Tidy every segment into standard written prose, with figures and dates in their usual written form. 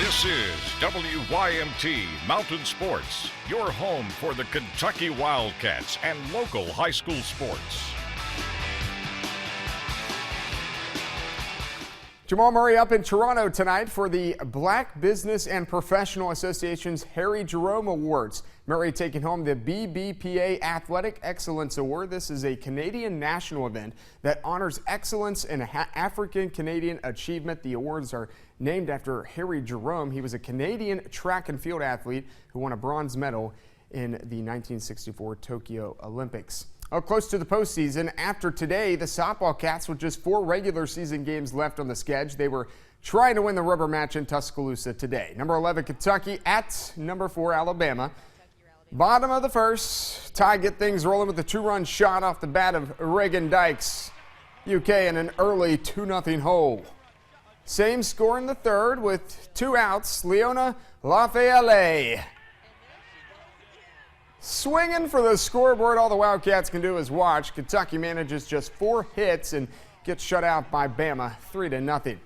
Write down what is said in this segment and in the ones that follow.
This is WYMT Mountain Sports, your home for the Kentucky Wildcats and local high school sports. Jamal Murray up in Toronto tonight for the Black Business and Professional Association's Harry Jerome Awards. Murray taking home the BBPA Athletic Excellence Award. This is a Canadian national event that honors excellence in African Canadian achievement. The awards are named after Harry Jerome. He was a Canadian track and field athlete who won a bronze medal in the 1964 Tokyo Olympics. Close to the postseason, after today, the softball Cats with just 4 regular season games left on the schedule. They were trying to win the rubber match in Tuscaloosa today. Number 11 Kentucky at number 4 Alabama. Bottom of the first, tie get things rolling with a 2-run shot off the bat of Reagan Dykes. UK in an early 2-0 hole. Same score in the third with 2 outs. Leona Lafayette swinging for the scoreboard. All the Wildcats can do is watch. Kentucky manages just 4 hits and gets shut out by Bama 3-0.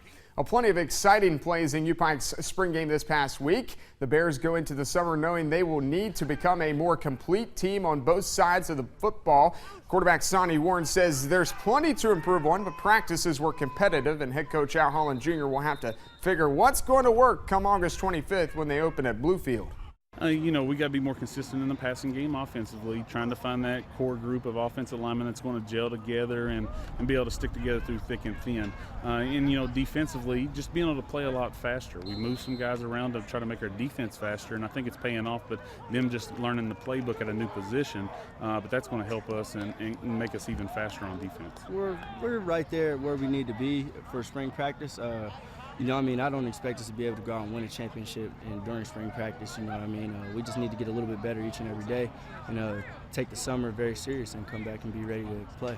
Plenty of exciting plays in UPike's spring game this past week. The Bears go into the summer knowing they will need to become a more complete team on both sides of the football. Quarterback Sonny Warren says there's plenty to improve on, but practices were competitive, and head coach Al Holland Jr. will have to figure what's going to work come August 25th when they open at Bluefield. We got to be more consistent in the passing game offensively, trying to find that core group of offensive linemen that's going to gel together and be able to stick together through thick and thin. Defensively, just being able to play a lot faster. We move some guys around to try to make our defense faster, and I think it's paying off, but them just learning the playbook at a new position, but that's going to help us and make us even faster on defense. We're right there where we need to be for spring practice. I don't expect us to be able to go out and win a championship during spring practice, we just need to get a little bit better each and every day and take the summer very serious and come back and be ready to play.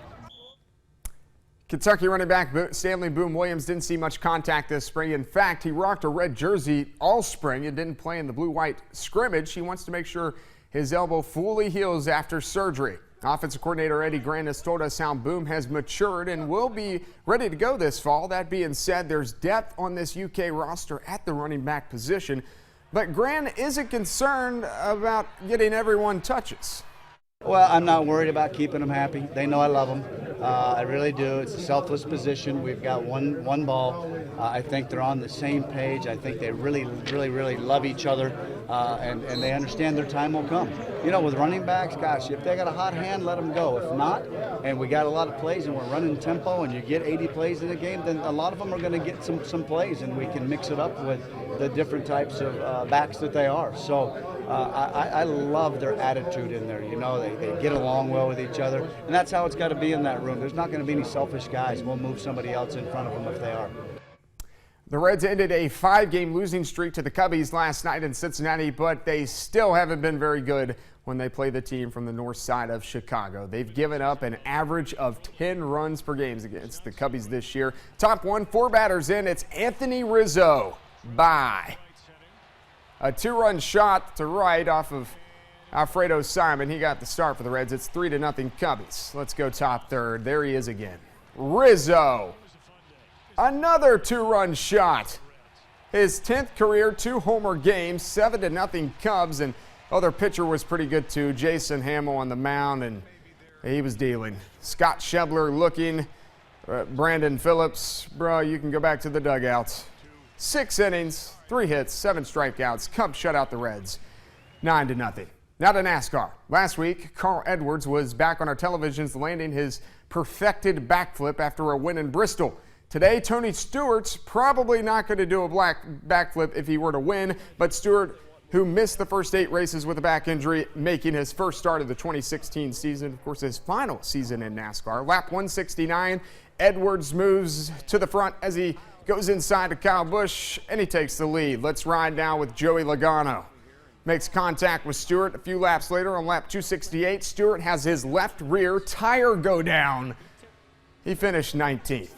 Kentucky running back Stanley Boom Williams didn't see much contact this spring. In fact, he rocked a red jersey all spring and didn't play in the blue-white scrimmage. He wants to make sure his elbow fully heals after surgery. Offensive coordinator Eddie Grant has told us how Boom has matured and will be ready to go this fall. That being said, there's depth on this UK roster at the running back position, but Grant isn't concerned about getting everyone touches. Well, I'm not worried about keeping them happy. They know I love them. I really do. It's a selfless position. We've got one ball. I think they're on the same page. I think they really love each other, and they understand their time will come. With running backs, gosh, if they got a hot hand, let them go. If not, and we got a lot of plays and we're running tempo and you get 80 plays in a game, then a lot of them are going to get some plays, and we can mix it up with the different types of backs that they are. So I love their attitude in there. They get along well with each other, and that's how it's got to be in that room. There's not going to be any selfish guys. We'll move somebody else in front of them if they are. The Reds ended a 5-game losing streak to the Cubbies last night in Cincinnati, but they still haven't been very good when they play the team from the north side of Chicago. They've given up an average of 10 runs per game against the Cubbies this year. Top 4 batters in. It's Anthony Rizzo. Bye. A 2-run shot to right off of Alfredo Simon. He got the start for the Reds. It's 3-0 Cubbies. Let's go top third. There he is again. Rizzo. Another 2-run shot. His 10th career 2-homer game, 7-0 Cubs, and other pitcher was pretty good too. Jason Hamill on the mound, and he was dealing. Scott Schebler looking. Brandon Phillips, bro, you can go back to the dugouts. 6 innings, 3 hits, 7 strikeouts. Cubs shut out the Reds 9-0. Now to NASCAR. Last week, Carl Edwards was back on our televisions landing his perfected backflip after a win in Bristol. Today, Tony Stewart's probably not going to do a backflip if he were to win, but Stewart, who missed the first 8 races with a back injury, making his first start of the 2016 season, of course his final season in NASCAR. Lap 169, Edwards moves to the front as he goes inside to Kyle Busch, and he takes the lead. Let's ride now with Joey Logano. Makes contact with Stewart a few laps later on lap 268. Stewart has his left rear tire go down. He finished 19th.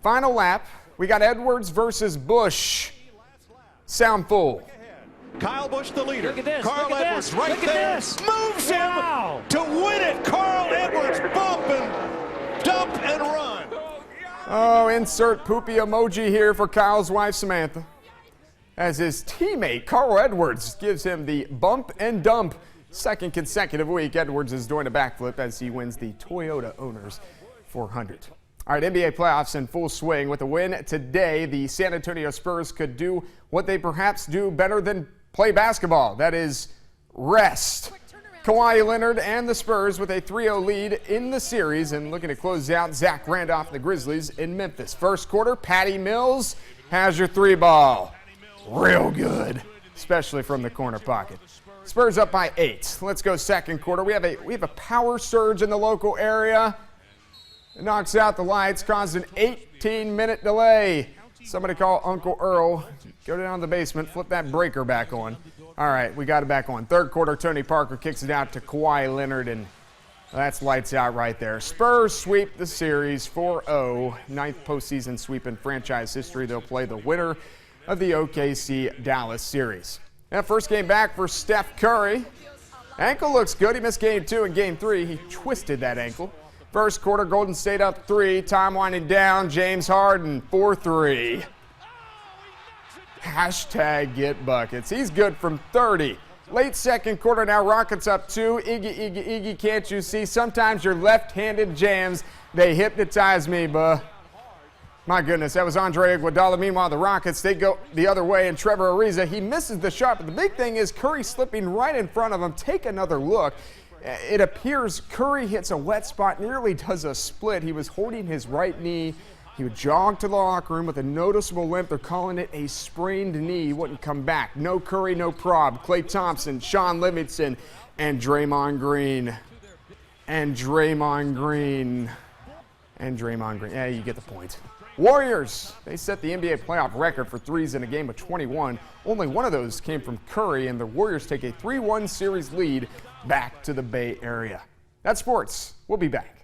Final lap, we got Edwards versus Busch. Sound full. Kyle Busch the leader. Look at this. Carl look at Edwards this, right look there. At this. Moves wow. him to win it. Carl Edwards bump and dump and run. Oh, insert poopy emoji here for Kyle's wife, Samantha. as his teammate Carl Edwards gives him the bump and dump. Second consecutive week, Edwards is doing a backflip as he wins the Toyota Owners 400. All right, NBA playoffs in full swing. With a win today, the San Antonio Spurs could do what they perhaps do better than play basketball. That is rest. Kawhi Leonard and the Spurs with a 3-0 lead in the series and looking to close out Zach Randolph and the Grizzlies in Memphis. First quarter, Patty Mills has your three ball. Real good, especially from the corner pocket. Spurs up by 8. Let's go second quarter. We have a power surge in the local area. It knocks out the lights, caused an 18-minute delay. Somebody call Uncle Earl. Go down to the basement, flip that breaker back on. All right, we got it back on. Third quarter, Tony Parker kicks it out to Kawhi Leonard, and that's lights out right there. Spurs sweep the series 4-0. 9th postseason sweep in franchise history. They'll play the winner of the OKC-Dallas series. Now, first game back for Steph Curry. Ankle looks good. He missed game 2 and game 3. He twisted that ankle. First quarter, Golden State up 3. Time winding down. James Harden, 4-3. Hashtag get buckets. He's good from 30. Late second quarter now, Rockets up 2. Iggy, can't you see? Sometimes your left-handed jams, they hypnotize me, buh. My goodness, that was Andre Iguodala. Meanwhile, the Rockets, they go the other way, and Trevor Ariza, he misses the shot. But the big thing is Curry slipping right in front of him. Take another look. It appears Curry hits a wet spot, nearly does a split. He was holding his right knee. He would jog to the locker room with a noticeable limp. They're calling it a sprained knee. He wouldn't come back. No Curry, no prob. Klay Thompson, Sean Livingston, and Draymond Green. And Draymond Green. Yeah, you get the point. Warriors, they set the NBA playoff record for threes in a game of 21. Only one of those came from Curry, and the Warriors take a 3-1 series lead back to the Bay Area. That's sports. We'll be back.